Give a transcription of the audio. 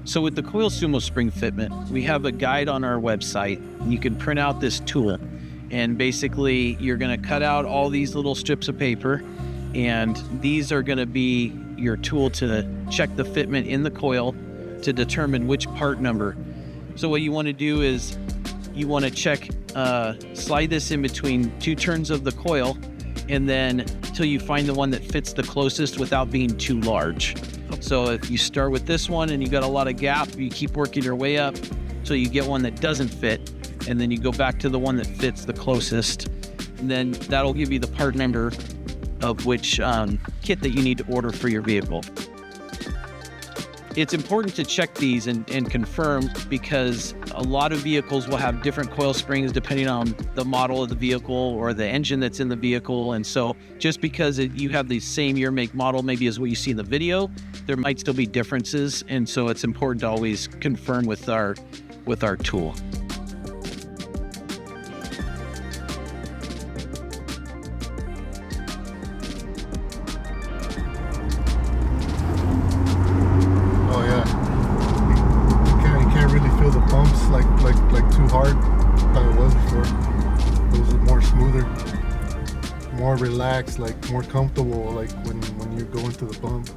So with the Coil SumoSpring fitment, we have a guide on our website. You can print out this tool, and basically you're going to cut out all these little strips of paper, and these are going to be your tool to check the fitment in the coil to determine which part number. So what you want to do is you want to check, slide this in between 2 turns of the coil, and then till you find the one that fits the closest without being too large. So if you start with this one and you got a lot of gap, you keep working your way up till you get one that doesn't fit, and then you go back to the one that fits the closest, and then that'll give you the part number of which kit that you need to order for your vehicle. It's important to check these and confirm, because a lot of vehicles will have different coil springs depending on the model of the vehicle or the engine that's in the vehicle. And so just because you have the same year, make, model maybe as what you see in the video, there might still be differences. And so it's important to always confirm with our tool. The bumps like too hard how it was before. It was more smoother, more relaxed, like more comfortable, like when you go into the bump.